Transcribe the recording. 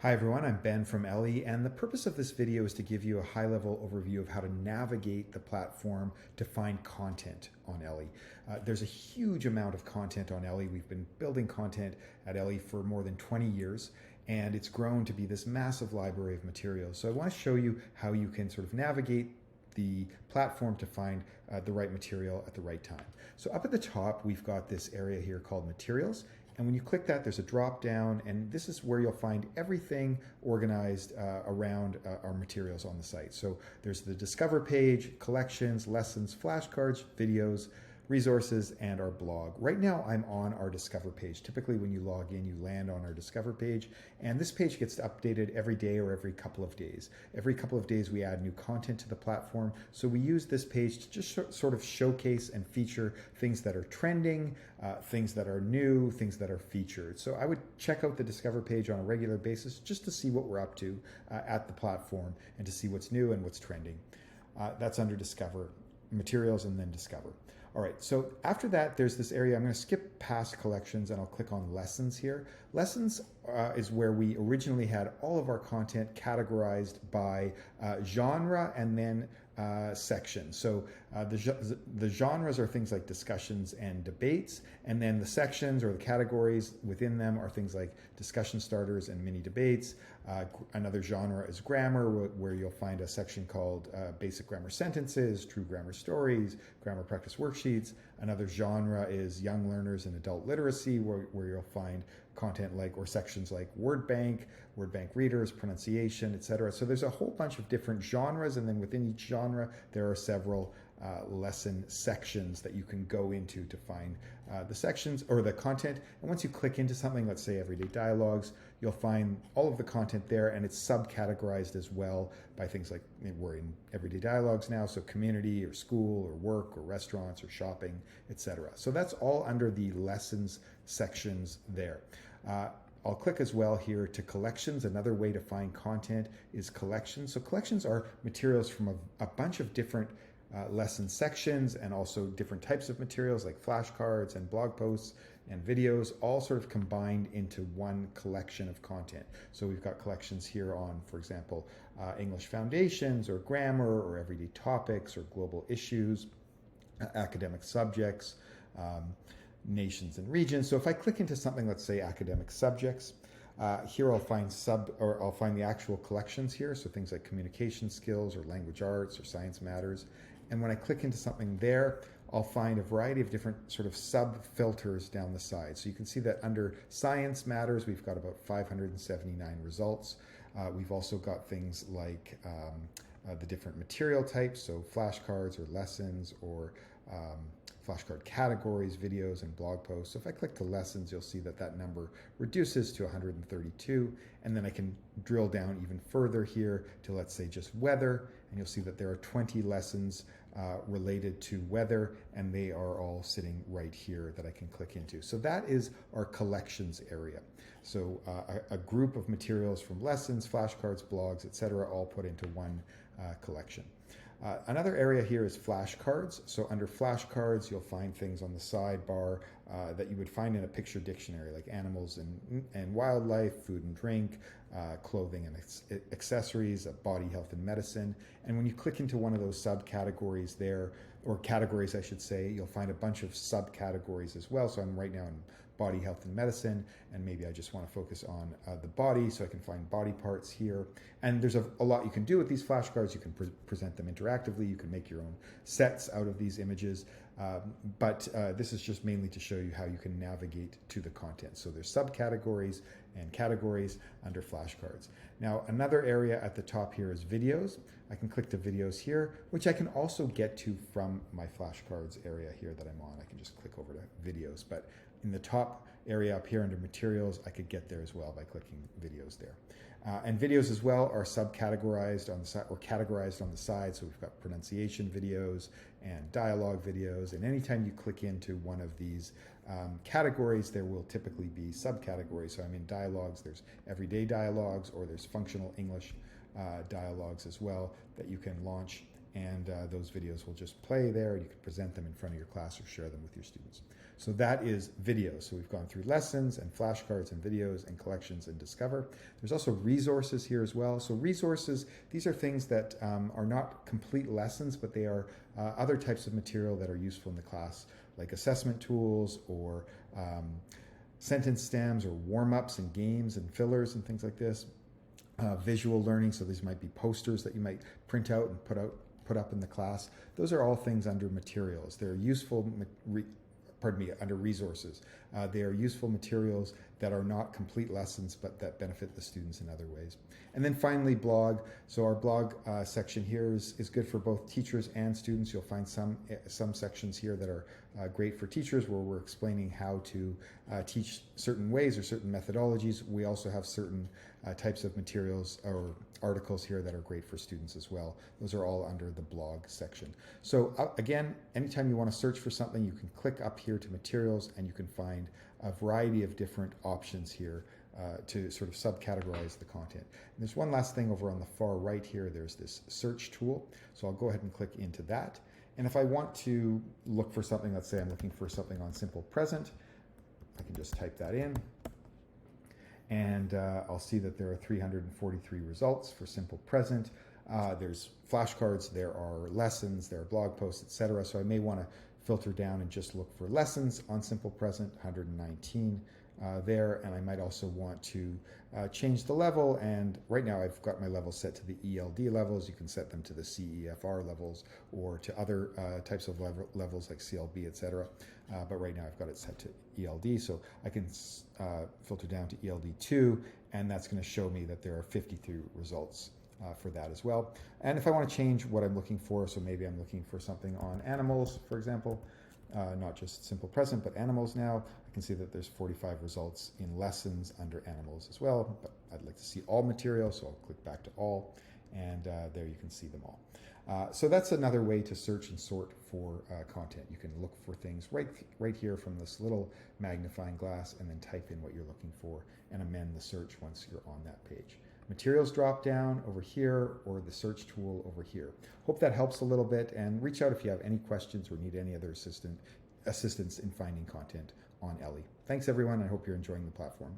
Hi everyone, I'm Ben from Ellii, and the purpose of this video is to give you a high-level overview of how to navigate the platform to find content on Ellii. There's a huge amount of content on Ellii. We've been building content at Ellii for more than 20 years, and it's grown to be this massive library of materials. So I want to show you how you can sort of navigate the platform to find the right material at the right time. So up at the top, we've got this area here called Materials. And when you click that, there's a drop down, and this is where you'll find everything organized around our materials on the site. So there's the Discover page, collections, lessons, flashcards, videos, resources, and our blog. Right now, I'm on our Discover page. Typically, when you log in, you land on our Discover page, and this page gets updated every day or every couple of days. Every couple of days, we add new content to the platform, so we use this page to just sort of showcase and feature things that are trending, things that are new, things that are featured. So I would check out the Discover page on a regular basis just to see what we're up to at the platform and to see what's new and what's trending. That's under Discover, Materials, and then Discover. All right, so after that, there's this area. I'm going to skip past collections and I'll click on lessons here. Lessons is where we originally had all of our content categorized by genre and then section. So the genres are things like discussions and debates, and then the sections or the categories within them are things like discussion starters and mini debates. Another genre is grammar, where you'll find a section called basic grammar sentences, true grammar stories, grammar practice worksheets. Another genre is young learners and adult literacy, where you'll find content like, or sections like word bank readers, pronunciation, etc. So there's a whole bunch of different genres, and then within each genre, there are several lesson sections that you can go into to find the sections or the content. And once you click into something, let's say everyday dialogues, you'll find all of the content there, and it's subcategorized as well by things like, we're in everyday dialogues now, so community or school or work or restaurants or shopping, etc. So that's all under the lessons sections there. I'll click as well here to collections. Another way to find content is collections. So collections are materials from a bunch of different lesson sections, and also different types of materials like flashcards and blog posts and videos, all sort of combined into one collection of content. So we've got collections here on, for example, English foundations or grammar or everyday topics or global issues, academic subjects, nations and regions. So if I click into something, let's say academic subjects, here I'll find the actual collections here. So things like communication skills or language arts or science matters. And when I click into something there, I'll find a variety of different sort of sub filters down the side. So you can see that under science matters, we've got about 579 results. We've also got things like the different material types, so flashcards or lessons or flashcard categories, videos, and blog posts. So if I click to lessons, you'll see that that number reduces to 132, and then I can drill down even further here to, let's say, just weather, and you'll see that there are 20 lessons related to weather, and they are all sitting right here that I can click into. So that is our collections area. So a group of materials from lessons, flashcards, blogs, etc., all put into one collection. Another area here is flashcards. So under flashcards, you'll find things on the sidebar that you would find in a picture dictionary, like animals and wildlife, food and drink, clothing and accessories, body health and medicine. And when you click into one of those subcategories there, or categories I should say, you'll find a bunch of subcategories as well. So I'm right now in body health and medicine, and maybe I just want to focus on the body, so I can find body parts here. And there's a lot you can do with these flashcards. You can present them interactively, you can make your own sets out of these images, but this is just mainly to show you how you can navigate to the content. So there's subcategories and categories under flashcards. Now another area at the top here is videos. I can click to videos here, which I can also get to from my flashcards area here that I'm on. I can just click over to videos, but in the top area up here under materials, I could get there as well by clicking videos there. And videos as well are subcategorized on the side, or categorized on the side. So we've got pronunciation videos and dialogue videos. And anytime you click into one of these categories, there will typically be subcategories. So I'm in dialogues, there's everyday dialogues, or there's functional English dialogues as well that you can launch and those videos will just play there, and you can present them in front of your class or share them with your students. So that is videos. So we've gone through lessons and flashcards and videos and collections and discover. There's also resources here as well. So resources, these are things that are not complete lessons, but they are other types of material that are useful in the class, like assessment tools or sentence stems or warm-ups and games and fillers and things like this. Visual learning, so these might be posters that you might print out and put up in the class. Those are all things under materials. They're useful under resources. They are useful materials that are not complete lessons, but that benefit the students in other ways. And then finally, blog. So our blog section here is good for both teachers and students. You'll find some sections here that are great for teachers, where we're explaining how to teach certain ways or certain methodologies. We also have certain types of materials or articles here that are great for students as well. Those are all under the blog section. So again, anytime you want to search for something, you can click up here to materials, and you can find a variety of different options here to sort of subcategorize the content. And there's one last thing over on the far right here. There's this search tool. So I'll go ahead and click into that. And if I want to look for something, let's say I'm looking for something on simple present, I can just type that in. And I'll see that there are 343 results for simple present. There's flashcards, there are lessons, there are blog posts, etc. So I may want to filter down and just look for lessons on simple present, 119 there. And I might also want to change the level. And right now I've got my levels set to the ELD levels. You can set them to the CEFR levels or to other types of levels like CLB, etc. But right now I've got it set to ELD. So I can filter down to ELD2, and that's going to show me that there are 52 results for that as well. And if I want to change what I'm looking for, so maybe I'm looking for something on animals, for example, not just simple present, but animals now, I can see that there's 45 results in lessons under animals as well, but I'd like to see all material, so I'll click back to all, and there you can see them all. So that's another way to search and sort for content. You can look for things right here from this little magnifying glass, and then type in what you're looking for and amend the search once you're on that page. Materials drop down over here, or the search tool over here. Hope that helps a little bit, and reach out if you have any questions or need any other assistance in finding content on Ellii. Thanks everyone, I hope you're enjoying the platform.